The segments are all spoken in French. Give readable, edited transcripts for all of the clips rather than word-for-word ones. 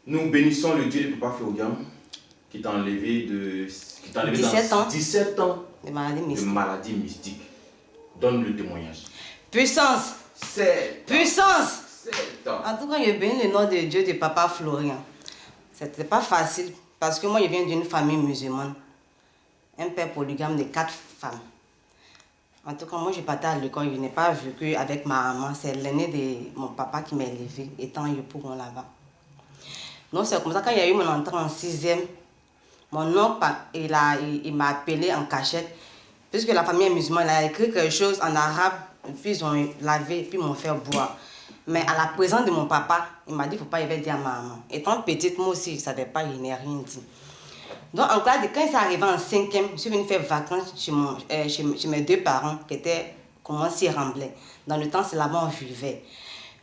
Nous bénissons le Dieu de Papa Florian qui t'a enlevé de 17 ans de maladie mystique. Donne le témoignage. Puissance. 7 Puissance. 7 ans. En tout cas, je bénis le nom de Dieu de Papa Florian. C'était pas facile parce que moi, je viens d'une famille musulmane. Un père polygame de 4 femmes. En tout cas, moi, je partais à l'école, je n'ai pas vécu avec ma maman. C'est l'aîné de mon papa qui m'a élevé, étant époux là-bas. Donc, c'est comme ça, quand il y a eu mon entrée en 6e, mon oncle, il m'a appelé en cachette. Puisque la famille est musulmane, il a écrit quelque chose en arabe, puis ils ont lavé, puis ils m'ont fait boire. Mais à la présence de mon papa, il m'a dit qu'il ne faut pas y dire à ma maman. Étant petite, moi aussi, je ne savais pas, il n'ai rien dit. Donc, en classe, quand c'est arrivé en 5e, je suis venue faire vacances chez mes 2 parents qui étaient, comment s'y remblaient. Dans le temps, c'est là-bas on vivait.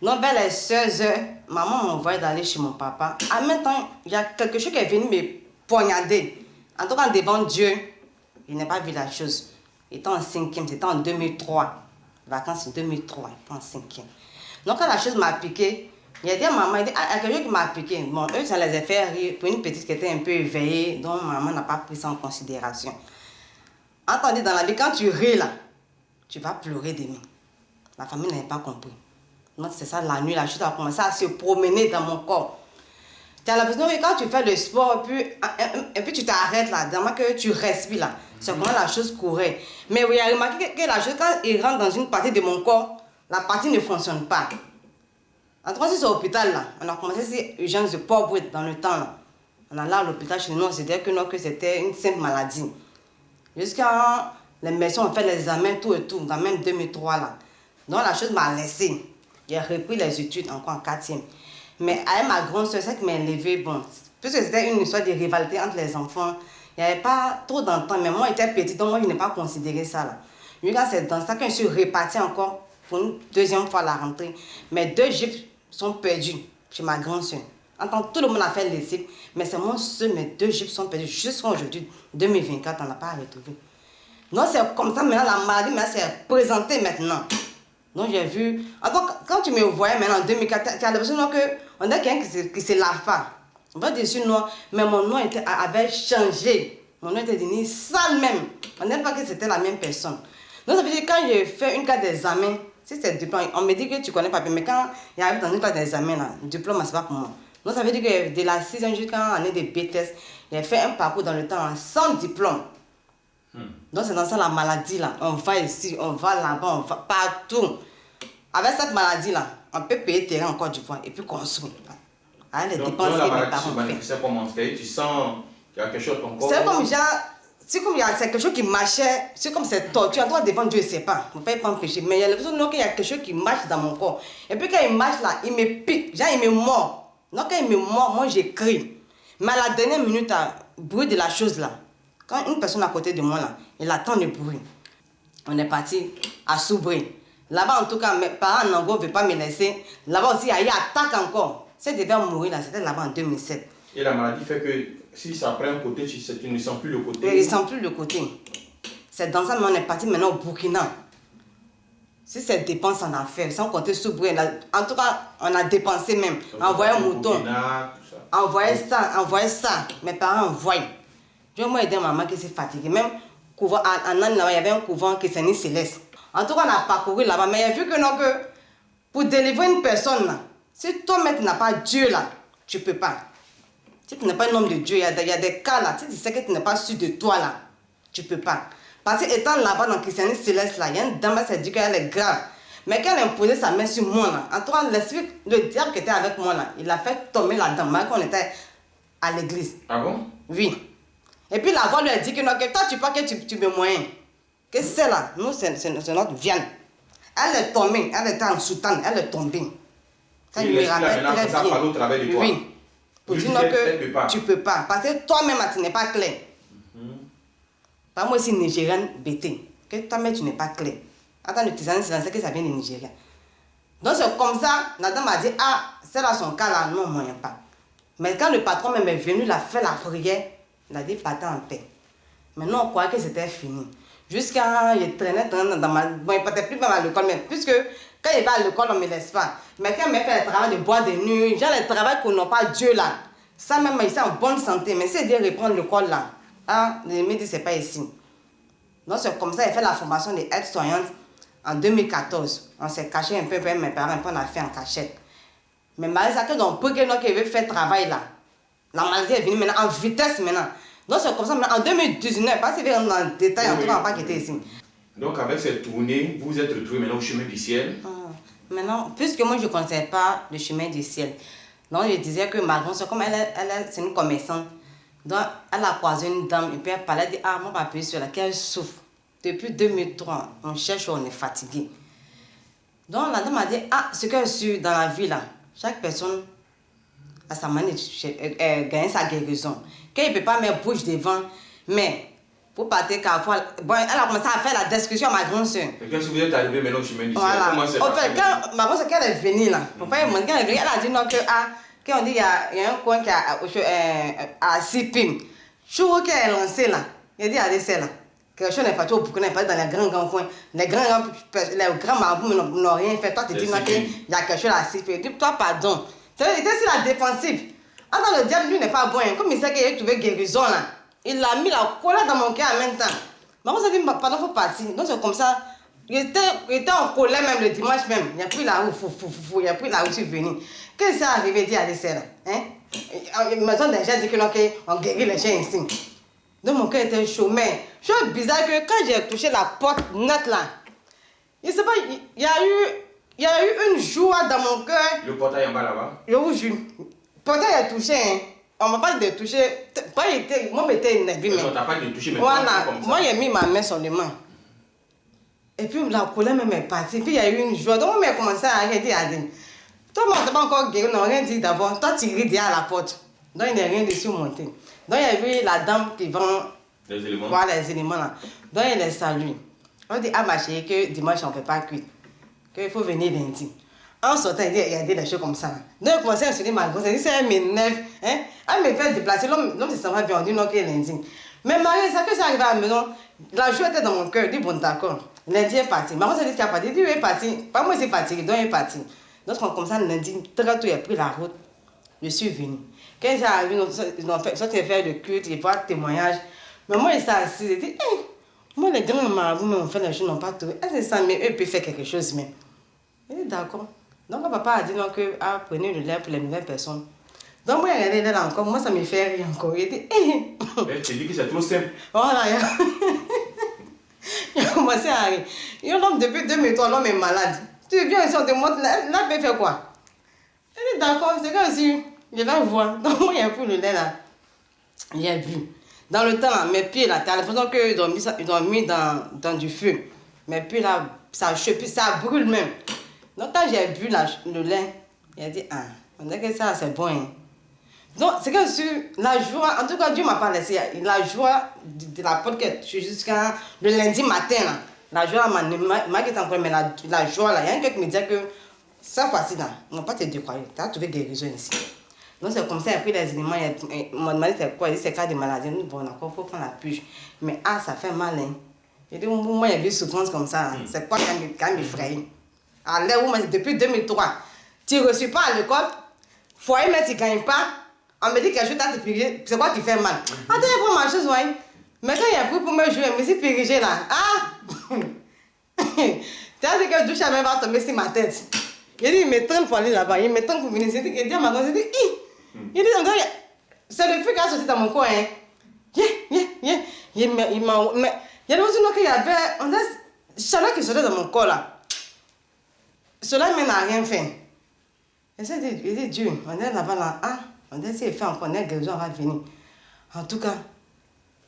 Donc, vers les 16 heures, maman m'a envoyé d'aller chez mon papa. En même temps, il y a quelque chose qui est venu me poignarder. En tout cas, devant Dieu, je n'ai pas vu la chose. Étant en 5e, c'était en 2003. Vacances en 2003, en 5e. Donc, quand la chose m'a piqué, il a dit à maman, il y a quelque chose qui m'a piqué. Bon, eux, ça les a fait rire pour une petite qui était un peu éveillée, dont maman n'a pas pris ça en considération. Entendez, dans la vie, quand tu ris là, tu vas pleurer demain. La famille n'avait pas compris. Donc, c'est ça, la nuit, la chose a commencé à se promener dans mon corps. Tu as l'impression que quand tu fais le sport, et puis tu t'arrêtes là, dans que tu respires là, c'est comment la chose courait. Mais vous avez remarqué que la chose, quand il rentre dans une partie de mon corps, la partie ne fonctionne pas. En tout cas, c'est au l'hôpital là. On a commencé ces urgences de pauvreté dans le temps là. On a là à l'hôpital chez nous, on s'est dit que c'était une simple maladie. Jusqu'à les médecins ont fait les examens, tout et tout, dans même 2003 là. Donc la chose m'a laissé. J'ai repris les études encore en 4e. Mais avec ma grande soeur, c'est qui m'a élevée, bon, puisque c'était une histoire de rivalité entre les enfants, il n'y avait pas trop d'entente. Mais moi, j'étais petite, donc moi, je n'ai pas considéré ça là. Jusqu'à c'est dans ça que je suis repartie encore pour une 2e fois à la rentrée. Mes 2 jupes sont perdues chez ma grande soeur. Entends, tout le monde a fait l'essai, mais c'est moi seul, mes 2 jupes sont perdues jusqu'à aujourd'hui, 2024, on n'a pas retrouvé. Donc c'est comme ça, maintenant la maladie s'est présentée maintenant. Donc j'ai vu, quand tu me voyais maintenant en 2004, tu as l'impression qu'on est quelqu'un qui se lave pas. On va dessus noir, mais mon nom avait changé. Mon nom était devenu sale même. On n'est pas que c'était la même personne. Donc ça veut dire que quand j'ai fait une classe d'examen, si c'est diplôme, on me dit que tu connais pas, mais quand il arrive dans une classe d'examen, le diplôme, c'est pas pour moi. Donc ça veut dire que de la 6e jusqu'à l'année de BTS, j'ai fait un parcours dans le temps sans diplôme. Donc c'est dans ça la maladie là. On va ici, on va là-bas, on va partout. Avec cette maladie là, on peut payer terrain en Côte d'Ivoire et puis construire. Avec les dépenses que mes parents font. C'est comment tu sens qu'il y a quelque chose dans ton corps. C'est comme c'est quelque chose qui marchait, c'est comme cette torture. En toi devant Dieu, je ne sais pas. On ne peut pas empêcher. Mais il y a l'impression qu'il y a quelque chose qui marche dans mon corps. Et puis quand il marche là, il me pique, genre il me mord. Donc quand il me mord, moi j'écris. Mais à la dernière minute, le bruit de la chose là, quand une personne à côté de moi là, il attend le bruit. On est parti à Soubri. Là-bas, en tout cas, mes parents en gros ne veulent pas me laisser. Là-bas aussi, il y a eu attaque encore. C'est devait mourir là, c'était là-bas en 2007. Et la maladie fait que si ça prend un côté, tu ne sens plus le côté. Oui, je ne sens plus le côté. C'est dans ça, mais on est parti maintenant au Burkina. Si c'est dépense en affaires, sans compter Soubri, en tout cas, on a dépensé même. Envoyer un mouton. Envoyer ça. Mes parents envoient. Je vais aider maman qui s'est fatiguée. Même en Anne, il y avait un couvent qui s'est mis céleste. En tout cas, on a parcouru là-bas, mais il a vu que pour délivrer une personne, là, si toi-même tu n'as pas Dieu là, tu ne peux pas. Si tu n'es pas un homme de Dieu, il y a des cas là, si tu sais que tu n'es pas sûr de toi là, tu ne peux pas. Parce que étant là-bas dans le christianisme céleste là, il y a une dame qui s'est dit qu'elle est grave. Mais quand elle a imposé sa main sur moi là, en tout cas, le diable qui était avec moi là, il a fait tomber la dame, quand on était à l'église. Ah bon? Oui. Et puis la voix lui a dit que toi tu crois que tu me moyen. Que c'est là, nous c'est notre viande. Elle est tombée, elle était en soutane, elle est tombée. Ça me rappelle très bien. Au travers de toi. Oui. Pour dire que tu ne peux pas. Parce que toi-même, tu n'es pas clair. Par moi, aussi, Nigériane bêtée. Que toi-même, tu n'es pas clair. Attends, le tisane, c'est que ça vient de Nigeria. Donc c'est comme ça, la dame m'a dit, c'est là son cas là, non, moyen pas. Mais quand le patron même est venu, il a fait la prière, il a dit, partez en paix. Maintenant, on croyait que c'était fini. Jusqu'à, je traînais dans ma... Bon, il ne partait plus même à l'école, mais puisque Quand il va à l'école, on ne me laisse pas. Mais quand il me fait le travail de bois de nuit, genre le travail qu'on n'a pas Dieu là, ça même, il est en bonne santé. Mais c'est de reprendre l'école là. Ah, il me dit, c'est pas ici. Donc c'est comme ça, il fait la formation des aides-soignantes en 2014. On s'est caché un peu avec mes parents, puis on a fait en cachette. Mais malgré ça, quand on peut que nous qui veut faire travail là, la maladie est venue maintenant en vitesse maintenant. Donc c'est comme ça, en 2019, parce qu'il rentre dans le détail, en tout cas, on n'a pas quitté ici. Donc avec cette tournée, vous vous êtes retrouvé maintenant au chemin du ciel. Maintenant, puisque moi je ne connaissais pas le chemin du ciel, donc je disais que ma grand-soeur, comme c'est une commerçante, donc elle a croisé une dame et puis elle parlait, elle dit, ah mon papa sur laquelle souffre. Depuis 2003, on cherche, on est fatigué. Donc la dame a dit, ah ce qu'elle suit dans la vie là, chaque personne a sa manière de gagner sa guérison. Quand il ne peut pas mettre bouche devant, mais pour partir parfois, bon, elle a commencé à faire la discussion à ma grande-soeur. Et quand vous êtes arrivé maintenant au chemin du ciel, voilà. comment c'est En fait, quand ma grande-soeur elle est venue là, quand elle est venue, elle a dit non que quand on dit il y a un coin qui a à Sipim, je vois qu'elle est lancée là, il dit à des là. Quelque chose n'est pas tout pour n'est pas dans les grands coins. Les grands marabouts n'ont rien fait. Toi, tu dis non qu'il y a quelque chose à Sipim. Dis toi pardon. Il était sur la défensive. Attends, le diable lui n'est pas bon. Comme il sait qu'il a trouvé guérison là. Il a mis la colère dans mon cœur en même temps. Maman s'est dit, pardon, il faut partir. Donc c'est comme ça. Il était en colère même le dimanche même. Il n'y a plus là où il n'y a plus là où je suis venu. Qu'est-ce qui s'est arrivé dit à l'essai là? Maison des gens dit que non, qu'on guérit les gens ici. Donc mon cœur était chaud. Mais chose bizarre que quand j'ai touché la porte nette là, il sait pas, il y a eu une joie dans mon cœur. Le portail en bas là-bas? Je vous jure. Le portail a touché, hein. On m'a pas dit de toucher. Moi, j'étais énervé. On t'a pas dit de toucher, mais voilà. comme ça. Moi, j'ai mis ma main sur les mains. Et puis, la colère même est partie. Puis, il y a eu une joie. Donc, moi, j'ai commencé à arrêter à dire. Toi, moi, tu n'as pas encore guéri. On n'a rien dit d'abord. Toi, tu ris derrière la porte. Donc, il n'y a rien de surmonté. Donc, il y a eu la dame qui vend les éléments. Voilà, les éléments là. Donc, il les salue. On dit à ma chérie que dimanche, on ne fait pas cuire. Qu'il faut venir lundi. En sortant, il y a des choses comme ça. Donc, il commençait à se dire, ma grosse, elle dit, c'est m'énerve. Hein? Elle me fait déplacer. L'homme se va bien, on dit non, qu'il est lundi. Mais Marie, ça que c'est arrivé à la maison, la joie était dans mon cœur. Je dis, bon, d'accord. Lundi est parti. Ma grosse, elle dit, tu es parti. Je dis, oui, il est parti. Pas moi, c'est parti. Donc, il est parti. Donc, comme ça, lundi, très tôt, il a pris la route. Je suis venue. Quand ils sont arrivés, ils ont fait le culte, ils voient le témoignage. Mais moi, ils sont assis. Ils disent, hey, moi, les grands marabouts, mais on fait les choses, n'ont pas trouvé. Est-ce que ça, mais eux peuvent faire quelque chose, même. Je dis, d'accord. Donc, le papa a dit non, que prenez le lait pour les nouvelles personnes. Donc, moi, il est là encore. Moi, ça me fait rire encore. Il dit, hé! Tu dis que c'est trop simple. Voilà. Il a commencé à rire. L'homme, depuis 2003, l'homme est malade. Tu viens ici, on te montre, là, il peut faire quoi? Il dit, d'accord, c'est comme si je vais voir. Donc, moi, il a pris le lait là. J'ai bu. Dans le temps, là, mes pieds là, tu as l'impression qu'ils ont mis dans du feu. Mes pieds là, ça brûle même. Donc, quand j'ai bu le lait, il a dit, ah, on dirait que ça, c'est bon. Hein. Donc, c'est que sur la joie, en tout cas, Dieu m'a pas laissé. La joie de la porte que je suis jusqu'à le lundi matin, là, la joie m'a quitté encore, mais la joie, là, il y a quelqu'un qui me disait que cette fois-ci, là, on ne va pas te décroyer. Tu as trouvé guérison ici. Donc, c'est comme ça, il a pris les éléments, il m'a demandé c'est quoi, il dit c'est cas de maladie. Bon, d'accord, il faut prendre la puge. Mais ah, ça fait mal, hein. Il dit, moi, il y a eu souffrance comme ça, c'est quoi qui m'effraie? À l'heure où, depuis 2003, tu ne reçois pas à l'école, foyer, mais tu ne gagnes pas. On me dit que je vais te piriger, c'est quoi qui fait mal? Attends, il faut ma chose, ouais. Mais quand il a pris pour me jouer, je me suis pirigé là. Ah! Tu as dit que le douche à même va tomber sur ma tête. Il dit, il me traîne pour aller là-bas, il me traîne pour venir. Il dit à ma grand, il dit, il dit, c'est le feu qui a sorti dans mon coin. Il m'a. Il y a aussi qu'il y avait, on dirait, chaleur qui sortait dans mon corps là. Cela ne n'a rien fait. Et ça, il dit, Dieu, on est là-bas là. Ah, on dit, s'il fait encore, on est guérison, on va venir. En tout cas,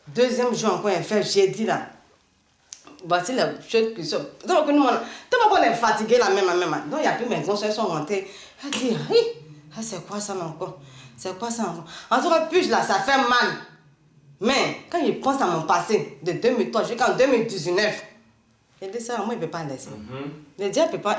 deuxième jour encore, il fait jeudi là. Voici les choses qui sont. Donc, nous, on est fatigué là même. Donc, il y a plus mes grosses sont montées. Elle dit, oui, c'est quoi ça encore? C'est quoi ça encore? En tout cas, puis là, ça fait mal. Mais quand je pense à mon passé de 2003 jusqu'en 2019, il dit ça, moi, il ne peut pas laisser. Le diable ne peut pas.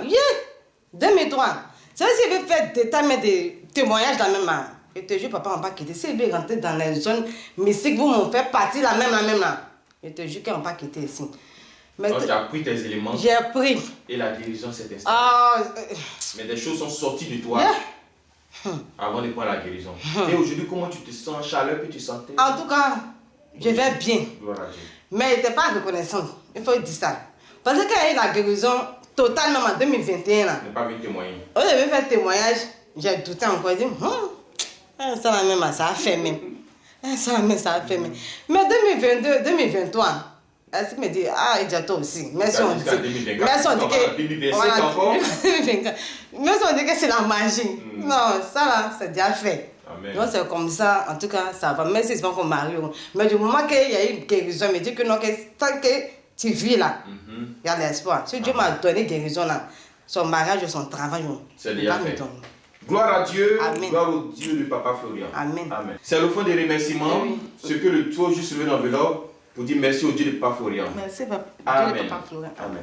2003. C'est vrai s'il veut faire des témoignages là même. Je te jure, papa, on va pas quitter. S'il veut rentrer dans les zones mystiques, vous m'en faites partie là même là. Je te jure qu'on va pas quitter ici. Donc tu as pris tes éléments. J'ai pris. Et la guérison s'est installée. Mais des choses sont sorties de toi. Avant de prendre la guérison. Et aujourd'hui, comment tu te sens, chaleur que tu sentais? En tout cas, je vais bien. Gloire à Dieu. Mais elle n'était pas reconnaissante. Il faut dire ça. Parce qu'il y a eu la guérison totale, même en 2021. Là. Tu n'as pas vu témoigner. Au lieu de faire témoignage, j'ai douté encore. J'ai dit, ça même, ça a fait même. Ça a fait même. Mais 2022, 2023, elle me dit, il dit à toi aussi. Merci, on dit. Merci, on dit que. Voilà, encore. Merci, on dit que c'est la magie. Non, ça là, c'est déjà fait. Amen. Donc c'est comme ça, en tout cas, ça va. Même si c'est pas qu'on marie. Mais du moment qu'il y a eu guérison, il me dit que non, que tant que tu vis là, il y a l'espoir. Si Dieu m'a donné guérison là, son mariage, son travail, c'est déjà fait. Gloire à Dieu, Amen. Gloire au Dieu de Papa Florian. Amen. Amen. C'est le fond des remerciements, ce que le tour juste levé dans l'enveloppe pour dire merci au Dieu de Papa Florian. Merci, Papa. Amen. Dieu de Papa Florian. Amen.